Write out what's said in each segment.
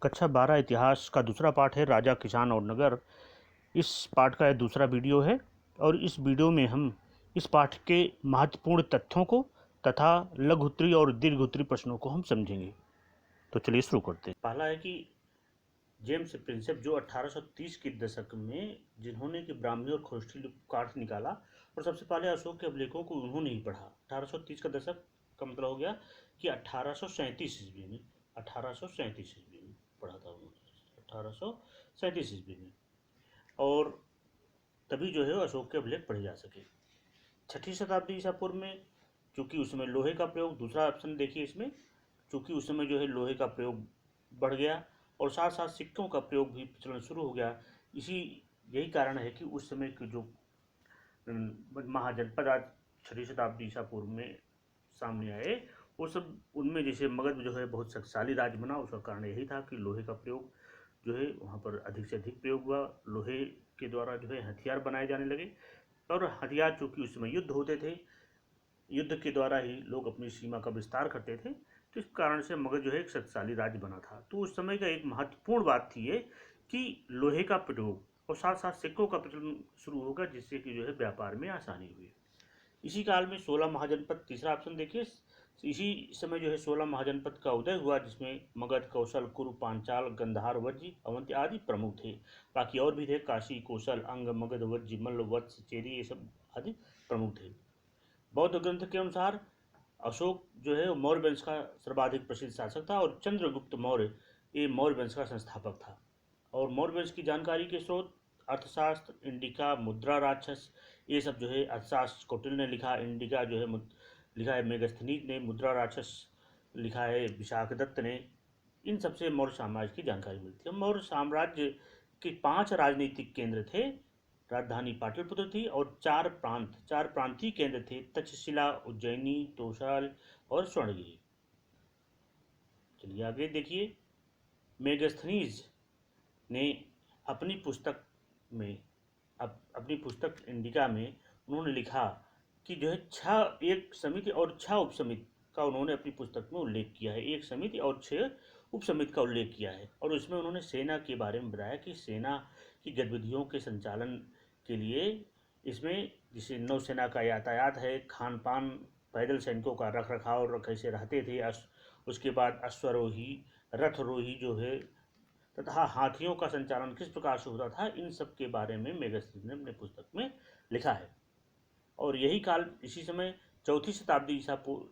कक्षा 12 इतिहास का दूसरा पाठ है राजा, किसान और नगर। इस पाठ का यह दूसरा वीडियो है और इस वीडियो में हम इस पाठ के महत्वपूर्ण तथ्यों को तथा लघु-उत्तरीय और दीर्घ-उत्तरीय प्रश्नों को हम समझेंगे। तो चलिए शुरू करते हैं। पहला है कि जेम्स प्रिंसेप जो 1830 के दशक में जिन्होंने कि ब्राह्मी और खोष्ठी काठ निकाला और सबसे पहले अशोक के अभिलेखों को उन्होंने ही पढ़ा। 1830 का दशक का मतलब हो गया कि 1837 ईस्वी में 1837 ईस्वी में पढ़ा था उन्होंने, 1837 ईस्वी में, और तभी जो है अशोक के अभिलेख पढ़े जा सके। छठी शताब्दी ईसा पूर्व में, चूंकि उस समय लोहे का प्रयोग, दूसरा ऑप्शन देखिए इसमें, चूंकि उस समय जो है लोहे का प्रयोग बढ़ गया और साथ साथ सिक्कों का प्रयोग भी प्रचलन शुरू हो गया। यही कारण है कि उस समय के जो महाजनपद आज छठी शताब्दी ईसा पूर्व में सामने आए, वो सब उनमें जैसे मगध जो है बहुत शक्तिशाली राज्य बना, उसका कारण यही था कि लोहे का प्रयोग जो है वहाँ पर अधिक से अधिक प्रयोग हुआ। लोहे के द्वारा जो है हथियार बनाए जाने लगे और हथियार चूँकि उस समय युद्ध होते थे, युद्ध के द्वारा ही लोग अपनी सीमा का विस्तार करते थे, तो इस कारण से मगध जो है एक शक्तिशाली राज्य बना था। तो उस समय का एक महत्वपूर्ण बात थी ये कि लोहे का प्रयोग और साथ साथ सिक्कों का प्रचलन शुरू होगा, जिससे कि जो है व्यापार में आसानी हुई। इसी काल में 16 महाजनपद, तीसरा ऑप्शन देखिए, इसी समय जो है 16 महाजनपद का उदय हुआ, जिसमें मगध, कौशल, कुरु, पांचाल, गंधार, वज्जी, अवंती आदि प्रमुख थे। बाकी और भी थे, काशी, कौशल, अंग, मगध, वज्जी, मल्ल, वत्स, चेरी, ये सब आदि प्रमुख थे। बौद्ध ग्रंथ के अनुसार अशोक जो है मौर्य वंश का सर्वाधिक प्रसिद्ध शासक था और चंद्रगुप्त मौर्य ये मौर्य वंश का संस्थापक था। और मौर्य वंश की जानकारी के स्रोत अर्थशास्त्र, इंडिका, मुद्रा राक्षस, ये सब जो है अर्थशास्त्र कौटिल्य ने लिखा, इंडिका जो है लिखा है मेगस्थनीज ने, मुद्रा राक्षस लिखा है विशाखदत्त ने। इन सबसे मौर्य साम्राज्य की जानकारी मिलती है। मौर्य साम्राज्य के 5 राजनीतिक केंद्र थे। राजधानी पाटलिपुत्र थी और 4 प्रांतीय केंद्र थे, तक्षशिला, उज्जैनी, तोशाल और स्वर्णगिरी। चलिए आगे देखिए, मेगस्थनीज ने अपनी पुस्तक इंडिका में उन्होंने लिखा कि जो है एक समिति और 6 उपसमिति का उन्होंने अपनी पुस्तक में उल्लेख किया है। एक समिति और 6 उपसमिति का उल्लेख किया है और उसमें उन्होंने सेना के बारे में बताया कि सेना की गतिविधियों के संचालन के लिए इसमें जैसे नौसेना का यातायात है, खान पान, पैदल सैनिकों का रख रखाव कैसे रहते थे, उसके बाद अश्वरोही, रथरोही जो है तथा हाथियों का संचालन किस प्रकार से होता था, इन सब के बारे में मेगस्थनीज ने अपने पुस्तक में लिखा है। और यही काल, इसी समय 4ठी शताब्दी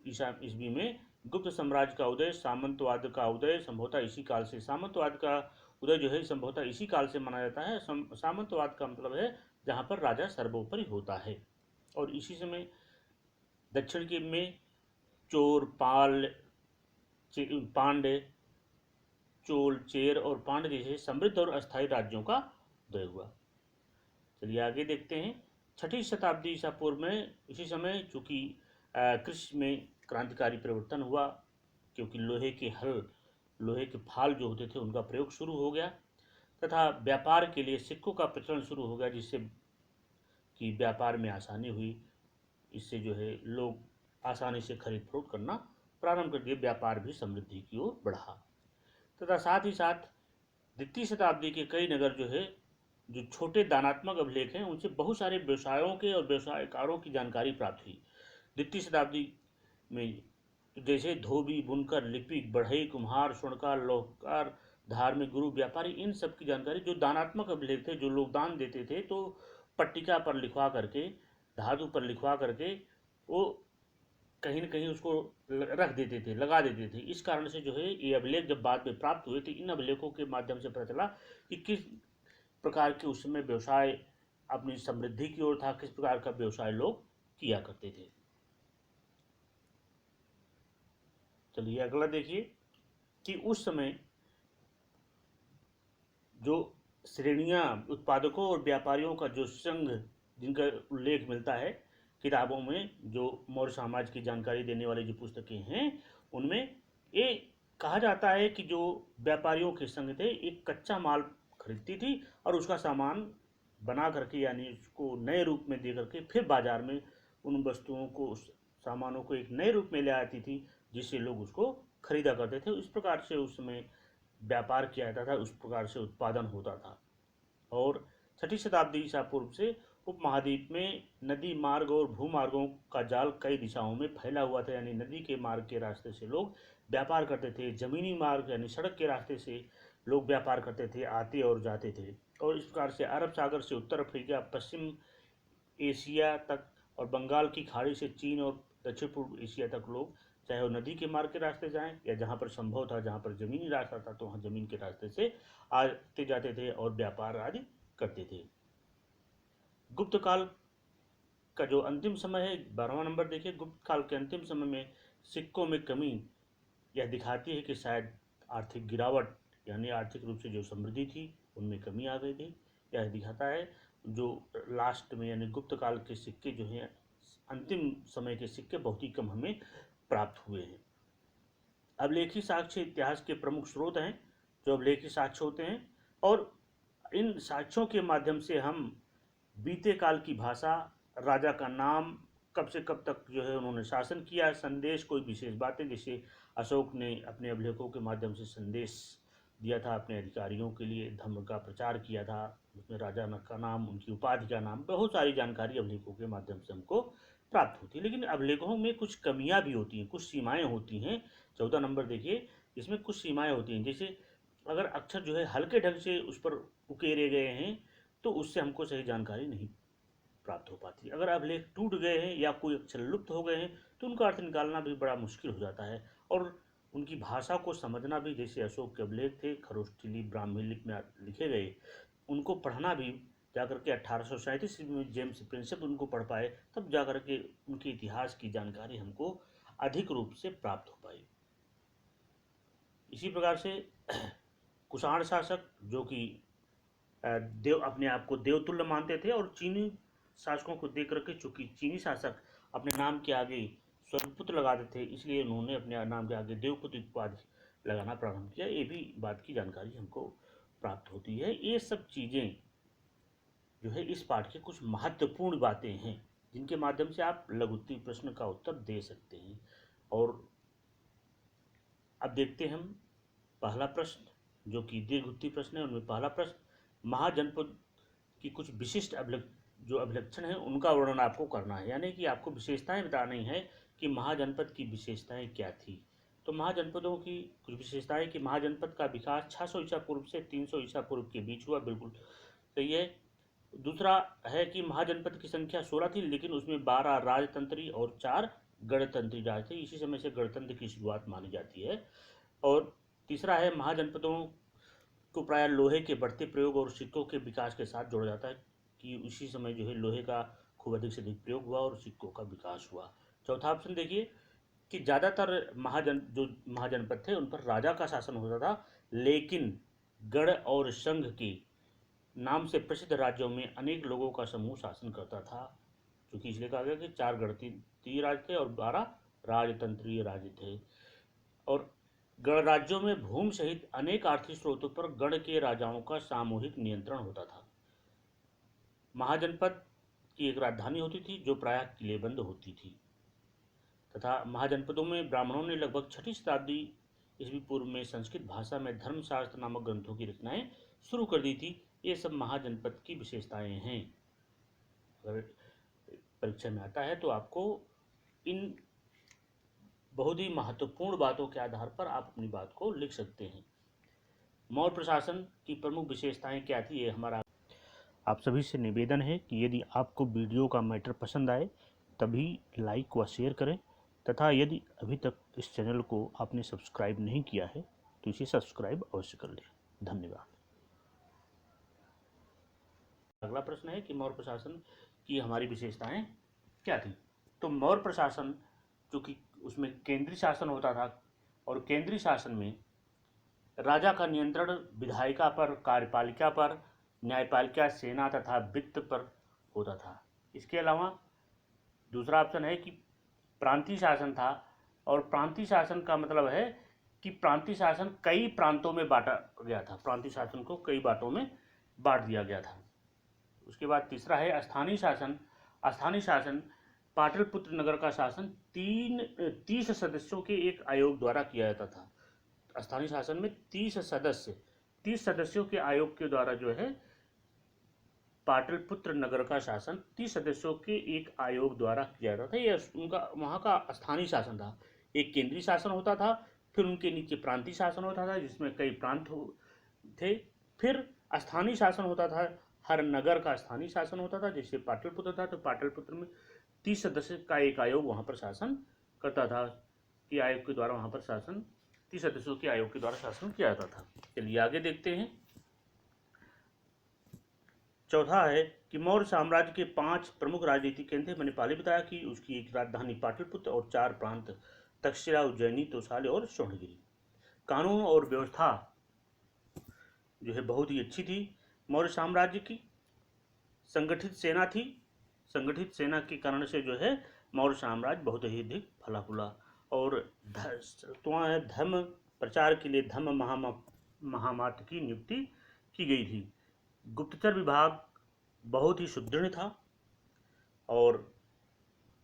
ईसा ईस्वी में गुप्त साम्राज्य का उदय, सामंतवाद का उदय संभवतः इसी काल से, सामंतवाद का उदय जो है संभवतः इसी काल से माना जाता है। सामंतवाद का मतलब है जहाँ पर राजा सर्वोपरि होता है। और इसी समय दक्षिण के में चोर, पांड्य, चोल, चेर और पांड्य जैसे समृद्ध और अस्थायी राज्यों का उदय हुआ। चलिए आगे देखते हैं। 6ठी शताब्दी ईसा पूर्व में इसी समय चूँकि कृषि में क्रांतिकारी परिवर्तन हुआ, क्योंकि लोहे के फाल जो होते थे उनका प्रयोग शुरू हो गया तथा व्यापार के लिए सिक्कों का प्रचलन शुरू हो गया, जिससे कि व्यापार में आसानी हुई। इससे जो है लोग आसानी से खरीद फरोख्त करना प्रारंभ कर दिए, व्यापार भी समृद्धि की ओर बढ़ा। तथा साथ ही साथ द्वितीय शताब्दी के कई नगर जो है, जो छोटे दानात्मक अभिलेख हैं, उनसे बहुत सारे व्यवसायों के और व्यवसायकारों की जानकारी प्राप्त हुई। द्वितीय शताब्दी में जैसे धोबी, बुनकर, लिपिक, बढ़ई, कुम्हार, स्वर्णकार, लौहकार, धार्मिक गुरु, व्यापारी, इन सब की जानकारी, जो दानात्मक अभिलेख थे, जो लोग दान देते थे तो पट्टिका पर लिखवा करके, धातु पर लिखवा करके वो कहीं न कहीं उसको रख देते थे, लगा देते थे। इस कारण से जो है ये अभिलेख जब बाद में प्राप्त हुए, तो इन अभिलेखों के माध्यम से पता चला कि किस प्रकार के उस समय व्यवसाय अपनी समृद्धि की ओर था, किस प्रकार का व्यवसाय लोग किया करते थे। चलिए अगला देखिए कि उस समय जो श्रेणियां, उत्पादकों और व्यापारियों का जो संघ, जिनका उल्लेख मिलता है किताबों में, जो मौर्य साम्राज्य की जानकारी देने वाली जो पुस्तकें हैं, उनमें ये कहा जाता है कि जो व्यापारियों के संघ थे, एक कच्चा माल खरीदती थी और उसका सामान बना करके, यानी उसको नए रूप में दे करके फिर बाजार में उन वस्तुओं को, उस सामानों को एक नए रूप में ले आती थी, जिससे लोग उसको खरीदा करते थे। इस प्रकार से उस समय व्यापार किया जाता था, उस प्रकार से उत्पादन होता था। और 6ठी शताब्दी ईसा पूर्व से उपमहाद्वीप में नदी मार्ग और भूमार्गों का जाल कई दिशाओं में फैला हुआ था, यानी नदी के मार्ग के रास्ते से लोग व्यापार करते थे, जमीनी मार्ग यानी सड़क के रास्ते से लोग व्यापार करते थे, आते और जाते थे। और इस प्रकार से अरब सागर से उत्तर अफ्रीका, पश्चिम एशिया तक और बंगाल की खाड़ी से चीन और दक्षिण पूर्व एशिया तक लोग, चाहे वो नदी के मार्ग के रास्ते जाएं या जहाँ पर संभव था, जहाँ पर जमीनी रास्ता था तो वहाँ जमीन के रास्ते से आते जाते थे और व्यापार आदि करते थे। गुप्त काल का जो अंतिम समय है, 12वां नंबर देखिए, गुप्त काल के अंतिम समय में सिक्कों में कमी यह दिखाती है कि शायद आर्थिक गिरावट यानी आर्थिक रूप से जो समृद्धि थी उनमें कमी आ गई थी। यह दिखाता है जो लास्ट में यानी गुप्त काल के सिक्के जो हैं, अंतिम समय के सिक्के बहुत ही कम हमें प्राप्त हुए हैं। अभिलेखी साक्ष्य इतिहास के प्रमुख स्रोत हैं, जो अभिलेखी साक्ष्य होते हैं, और इन साक्ष्यों के माध्यम से हम बीते काल की भाषा, राजा का नाम, कब से कब तक जो है उन्होंने शासन किया, संदेश, कोई विशेष बातें, जैसे अशोक ने अपने अभिलेखों के माध्यम से संदेश दिया था अपने अधिकारियों के लिए, धर्म का प्रचार किया था, उसमें राजा का नाम, उनकी उपाधि का नाम, बहुत सारी जानकारी अभिलेखों के माध्यम से हमको प्राप्त होती है। लेकिन अभिलेखों में कुछ कमियां भी होती हैं, कुछ सीमाएं होती हैं। 14 नंबर देखिए, इसमें कुछ सीमाएं होती हैं, जैसे अगर अक्षर जो है हल्के ढंग से उस पर उकेरे गए हैं तो उससे हमको सही जानकारी नहीं प्राप्त हो पाती। अगर अभिलेख टूट गए हैं या कोई अक्षर लुप्त हो गए हैं तो उनका अर्थ निकालना भी बड़ा मुश्किल हो जाता है, और उनकी भाषा को समझना भी, जैसे अशोक के अभिलेख थे खरोष्ठिली ब्राह्मी लिपि में लिखे गए, उनको पढ़ना भी जाकर के 1837 में जेम्स प्रिंसेप उनको पढ़ पाए, तब जाकर के उनके इतिहास की जानकारी हमको अधिक रूप से प्राप्त हो पाई। इसी प्रकार से कुषाण शासक जो कि देव अपने आप को देवतुल्य मानते थे, और चीनी शासकों को देख करके, चूंकि चीनी शासक अपने नाम के आगे स्वर्गपुत्र लगाते थे, इसलिए उन्होंने अपने नाम के आगे देवपुत्र उपाधि लगाना प्रारंभ किया। ये भी बात की जानकारी हमको प्राप्त होती है। ये सब चीज़ें जो है इस पाठ के कुछ महत्वपूर्ण बातें हैं, जिनके माध्यम से आप लघुत्तरीय प्रश्न का उत्तर दे सकते हैं। और अब देखते हैं हम पहला प्रश्न, जो कि दीर्घोत्तरीय प्रश्न है। उनमें पहला प्रश्न, महाजनपद की कुछ विशिष्ट जो अभिलक्षण है उनका वर्णन आपको करना है, यानी कि आपको विशेषताएं बतानी है कि महाजनपद की विशेषताएं क्या थी। तो महाजनपदों की कुछ विशेषताएं कि महाजनपद का विकास 600 ईसा पूर्व से 300 ईसा पूर्व के बीच हुआ, बिल्कुल सही है। दूसरा है कि महाजनपद की संख्या 16 थी, लेकिन उसमें 12 राजतंत्री और 4 गणतंत्री राज थे, इसी समय से गणतंत्र की शुरुआत मानी जाती है। और तीसरा है, महाजनपदों को प्राय लोहे के बढ़ते प्रयोग और सिक्कों के विकास के साथ जोड़ा जाता है, कि उसी समय जो है लोहे का खूब अधिक से अधिक प्रयोग हुआ और सिक्कों का विकास हुआ। चौथा ऑप्शन देखिए कि ज़्यादातर महाजनपद थे उन पर राजा का शासन होता था, लेकिन गढ़ और संघ के नाम से प्रसिद्ध राज्यों में अनेक लोगों का समूह शासन करता था, क्योंकि इसलिए कहा गया कि 4 गणतंत्रीय राज थे और 12 राजतंत्रीय राज थे। और गणराज्यों में भूमि सहित अनेक आर्थिक स्रोतों पर गण के राजाओं का सामूहिक नियंत्रण होता था। महाजनपद की एक राजधानी होती थी जो प्रायः किलेबंद होती थी, तथा महाजनपदों में ब्राह्मणों ने लगभग 6ठी शताब्दी ईस्वी पूर्व में संस्कृत भाषा में धर्मशास्त्र नामक ग्रंथों की रचनाएं शुरू कर दी थी। ये सब महाजनपद की विशेषताएं हैं। अगर परीक्षा में आता है तो आपको इन बहुत ही महत्वपूर्ण बातों के आधार पर आप अपनी बात को लिख सकते हैं। मौर्य प्रशासन की प्रमुख विशेषताएं क्या थी, ये हमारा आप सभी से निवेदन है कि यदि आपको वीडियो का मैटर पसंद आए तभी लाइक व शेयर करें, तथा यदि अभी तक इस चैनल को आपने सब्सक्राइब नहीं किया है तो इसे सब्सक्राइब अवश्य कर लें। धन्यवाद। अगला प्रश्न है कि मौर्य प्रशासन की हमारी विशेषताएं क्या थी। तो मौर्य प्रशासन जो कि उसमें केंद्रीय शासन होता था, और केंद्रीय शासन में राजा का नियंत्रण विधायिका पर, कार्यपालिका पर, न्यायपालिका, सेना तथा वित्त पर होता था। इसके अलावा दूसरा ऑप्शन है कि प्रांतीय शासन था, और प्रांतीय शासन का मतलब है कि प्रांतीय शासन कई प्रांतों में बांटा गया था, प्रांतीय शासन को कई बांटों में बांट दिया गया था। उसके बाद तीसरा है स्थानीय शासन। स्थानीय शासन पाटलिपुत्र नगर का शासन 30 सदस्यों के एक आयोग द्वारा किया जाता था। स्थानीय शासन में 30 सदस्यों के आयोग के द्वारा जो है पाटलिपुत्र नगर का शासन 30 सदस्यों के एक आयोग द्वारा किया जाता था। यह उनका वहाँ का स्थानीय शासन था। एक केंद्रीय शासन होता था, फिर उनके नीचे प्रांतीय शासन होता था जिसमें कई प्रांत थे, फिर स्थानीय शासन होता था, हर नगर का स्थानीय शासन होता था। जैसे पाटलिपुत्र था तो पाटलिपुत्र में 30 सदस्य का एक आयोग वहाँ पर शासन करता था, कि आयोग के द्वारा वहाँ पर शासन 30 सदस्यों के आयोग के द्वारा शासन किया जाता था। चलिए आगे देखते हैं। चौथा है कि मौर्य साम्राज्य के 5 प्रमुख राजनीतिक केंद्र थे। मैंने पहले बताया कि उसकी एक राजधानी पाटलिपुत्र और 4 प्रांत तक्षशिला, उज्जैनी, तोसाले और स्वर्णगिरी। कानून और व्यवस्था जो है बहुत ही अच्छी थी मौर्य साम्राज्य की। संगठित सेना थी, संगठित सेना के कारण से जो है मौर्य साम्राज्य बहुत ही अधिक फला फूला। और धर्म प्रचार के लिए धर्म महामात्र की नियुक्ति की गई थी। गुप्तचर विभाग बहुत ही सुदृढ़ था और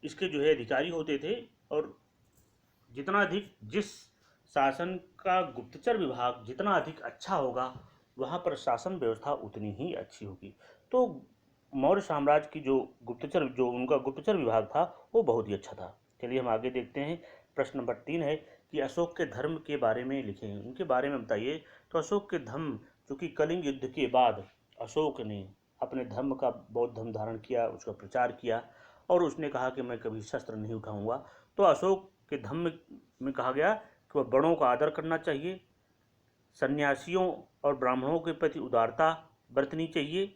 इसके जो है अधिकारी होते थे, और जितना अधिक जिस शासन का गुप्तचर विभाग जितना अधिक अच्छा होगा वहाँ पर शासन व्यवस्था उतनी ही अच्छी होगी। तो मौर्य साम्राज्य की जो उनका गुप्तचर विभाग था वो बहुत ही अच्छा था। चलिए हम आगे देखते हैं। प्रश्न नंबर 3 है कि अशोक के धर्म के बारे में लिखें, उनके बारे में बताइए। तो अशोक के धर्म, चूँकि कलिंग युद्ध के बाद अशोक ने अपने धर्म का बौद्ध धर्म धारण किया, उसका प्रचार किया और उसने कहा कि मैं कभी शस्त्र नहीं उठाऊंगा। तो अशोक के धर्म में कहा गया कि वह बड़ों का आदर करना चाहिए, सन्यासियों और ब्राह्मणों के प्रति उदारता बरतनी चाहिए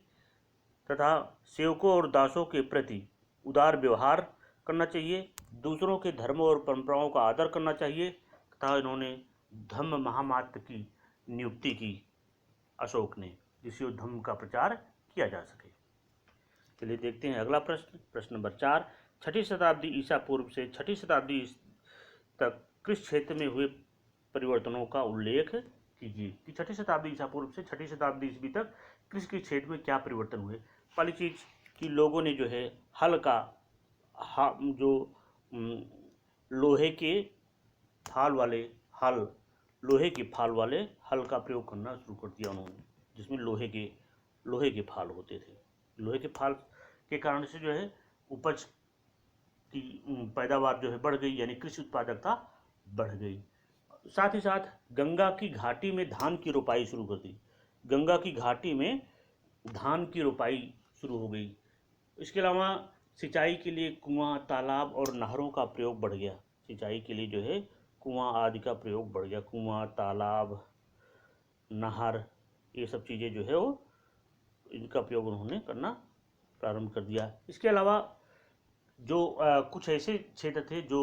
तथा सेवकों और दासों के प्रति उदार व्यवहार करना चाहिए, दूसरों के धर्म और परंपराओं का आदर करना चाहिए तथा इन्होंने धम्म महामात्र की नियुक्ति की अशोक ने, जिससे धम्म का प्रचार किया जा सके। चलिए देखते हैं अगला प्रश्न। प्रश्न नंबर 4, 6ठी शताब्दी ईसा पूर्व से 6ठी शताब्दी तक कृषि क्षेत्र में हुए परिवर्तनों का उल्लेख कीजिए। कि 6ठी शताब्दी ईसा पूर्व से 6ठी शताब्दी ईस्वी तक कृषि के क्षेत्र में क्या परिवर्तन हुए। पहली चीज कि लोगों ने जो है हल का जो लोहे के फाल वाले हल, लोहे के फाल वाले हल का प्रयोग करना शुरू कर दिया उन्होंने, जिसमें लोहे के फाल होते थे। लोहे के फाल के कारण से जो है उपज की पैदावार जो है बढ़ गई, यानी कृषि उत्पादकता बढ़ गई। साथ ही साथ गंगा की घाटी में धान की रोपाई शुरू कर दी। गंगा की घाटी में धान की रोपाई शुरू हो गई। इसके अलावा सिंचाई के लिए कुआं, तालाब और नहरों का प्रयोग बढ़ गया। सिंचाई के लिए जो है कुआं आदि का प्रयोग बढ़ गया। कुआं, तालाब, नहर, ये सब चीज़ें जो है वो इनका प्रयोग उन्होंने करना प्रारंभ कर दिया। इसके अलावा जो कुछ ऐसे क्षेत्र थे जो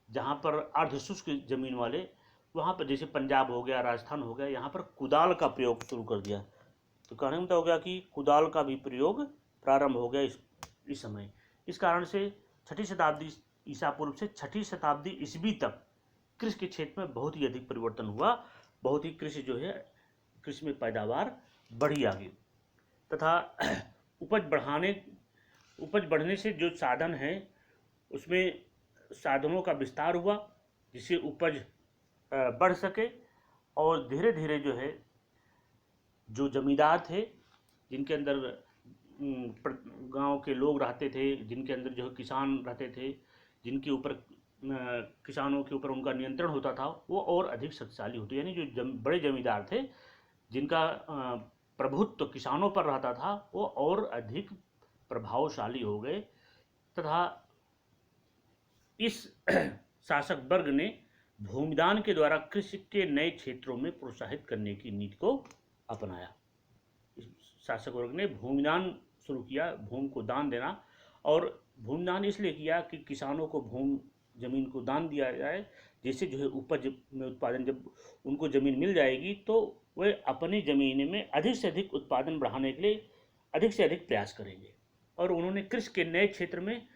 जहाँ पर अर्धशुष्क जमीन वाले, वहाँ पर जैसे पंजाब हो गया, राजस्थान हो गया, यहाँ पर कुदाल का प्रयोग शुरू कर दिया। तो कहने में तो हो गया कि कुदाल का भी प्रयोग प्रारंभ हो गया इस समय। इस कारण से 6ठी शताब्दी ईसा पूर्व से 6ठी शताब्दी ईस्वी तक कृषि के क्षेत्र में बहुत ही अधिक परिवर्तन हुआ। बहुत ही कृषि जो है कृषि में पैदावार बढ़ी आगे तथा उपज बढ़ने से जो साधन है उसमें साधनों का विस्तार हुआ जिससे उपज बढ़ सके। और धीरे धीरे जो है जो जमींदार थे, जिनके अंदर गांव के लोग रहते थे, जिनके अंदर जो किसान रहते थे, जिनके ऊपर किसानों के ऊपर उनका नियंत्रण होता था, वो और अधिक शक्तिशाली होते। यानी जो बड़े जमींदार थे जिनका प्रभुत्व किसानों पर रहता था, वो और अधिक प्रभावशाली हो गए तथा इस शासक वर्ग ने भूमिदान के द्वारा कृषि के नए क्षेत्रों में प्रोत्साहित करने की नीति को अपनाया। इस शासक वर्ग ने भूमिदान शुरू किया, भूमि को दान देना। और भूमिदान इसलिए किया कि किसानों को जमीन को दान दिया जाए, जिससे जो है उपज में उत्पादन, जब उनको ज़मीन मिल जाएगी तो वे अपनी ज़मीन में अधिक से अधिक उत्पादन बढ़ाने के लिए अधिक से अधिक प्रयास करेंगे। और उन्होंने कृषि के नए क्षेत्र में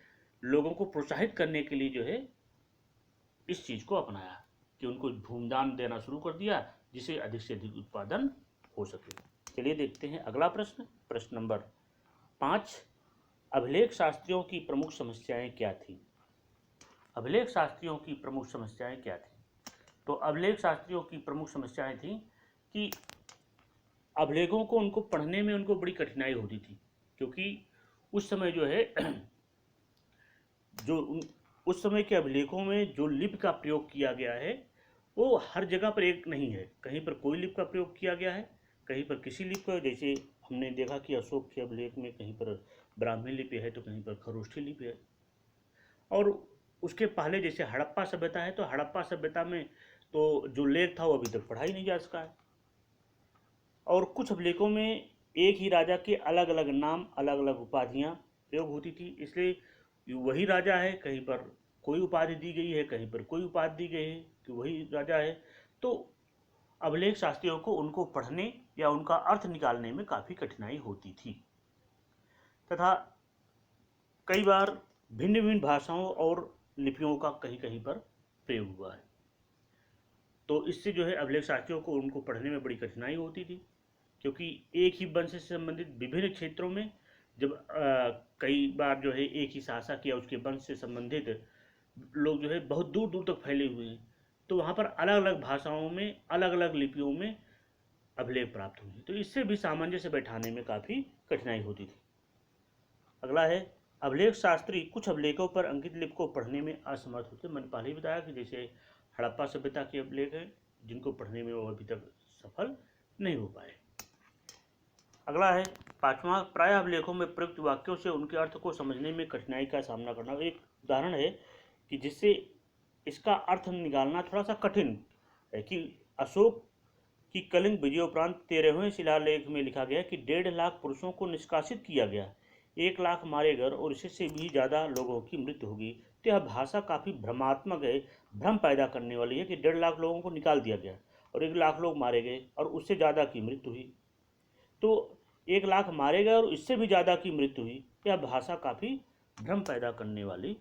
लोगों को प्रोत्साहित करने के लिए जो है इस चीज़ को अपनाया कि उनको भूमिदान देना शुरू कर दिया, जिससे अधिक से अधिक उत्पादन हो सके। चलिए देखते हैं अगला प्रश्न। प्रश्न नंबर 5, अभिलेख शास्त्रियों की प्रमुख समस्याएं क्या थी। अभिलेख शास्त्रियों की प्रमुख समस्याएं क्या थी। तो अभिलेख शास्त्रियों की प्रमुख समस्याएं थी कि अभिलेखों को उनको पढ़ने में उनको बड़ी कठिनाई होती थी, क्योंकि उस समय जो है उस समय के अभिलेखों में जो लिपि का प्रयोग किया गया है वो हर जगह पर एक नहीं है। कहीं पर कोई लिपि का प्रयोग किया गया है, कहीं पर किसी लिपि का, जैसे हमने देखा कि अशोक के अभिलेख में कहीं पर ब्राह्मी लिपि है तो कहीं पर खरोष्ठी लिपि है। और उसके पहले जैसे हड़प्पा सभ्यता है, तो हड़प्पा सभ्यता में तो जो लेख था वो अभी तक पढ़ा ही नहीं जा सका है। और कुछ अभिलेखों में एक ही राजा के अलग अलग नाम, अलग अलग उपाधियाँ प्रयोग होती थी, इसलिए वही राजा है, कहीं पर कोई उपाधि दी गई है, कहीं पर कोई उपाधि दी गई है कि वही राजा है। तो अभिलेख शास्त्रियों को उनको पढ़ने या उनका अर्थ निकालने में काफ़ी कठिनाई होती थी, तथा कई बार भिन्न भिन्न भाषाओं और लिपियों का कहीं कहीं पर प्रयोग हुआ है। तो इससे जो है अभिलेख शास्त्रियों को उनको पढ़ने में बड़ी कठिनाई होती थी, क्योंकि एक ही वंश से संबंधित विभिन्न क्षेत्रों में जब कई बार जो है एक ही शासक या उसके वंश से संबंधित लोग जो है बहुत दूर दूर तक फैले हुए हैं, तो वहाँ पर अलग अलग भाषाओं में अलग अलग लिपियों में अभिलेख प्राप्त हुए, तो इससे भी सामंजस्य बैठाने में काफ़ी कठिनाई होती थी। अगला है अभिलेख शास्त्री कुछ अभिलेखों पर अंकित लिपि को पढ़ने में असमर्थ होते। मैंने पहले ही बताया कि जैसे हड़प्पा सभ्यता के अभिलेख हैं जिनको पढ़ने में वो अभी तक सफल नहीं हो पाए। अगला है पांचवा, प्राय अभिलेखों में प्रयुक्त वाक्यों से उनके अर्थ को समझने में कठिनाई का सामना करना। एक उदाहरण है कि जिससे इसका अर्थ निकालना थोड़ा सा कठिन है कि अशोक की कलिंग विजयोपरांत 13वें शिलालेख में लिखा गया कि 1.5 लाख पुरुषों को निष्कासित किया गया, 1 लाख मारे गए और इससे भी ज़्यादा लोगों की मृत्यु होगी। तो यह भाषा काफ़ी भ्रमात्मक है, भ्रम पैदा करने वाली है कि 1.5 लाख लोगों को निकाल दिया गया और 1 लाख लोग मारे गए और उससे ज़्यादा की मृत्यु हुई। तो 1 लाख मारे गए और इससे भी ज़्यादा की मृत्यु हुई, यह भाषा काफ़ी भ्रम पैदा करने वाली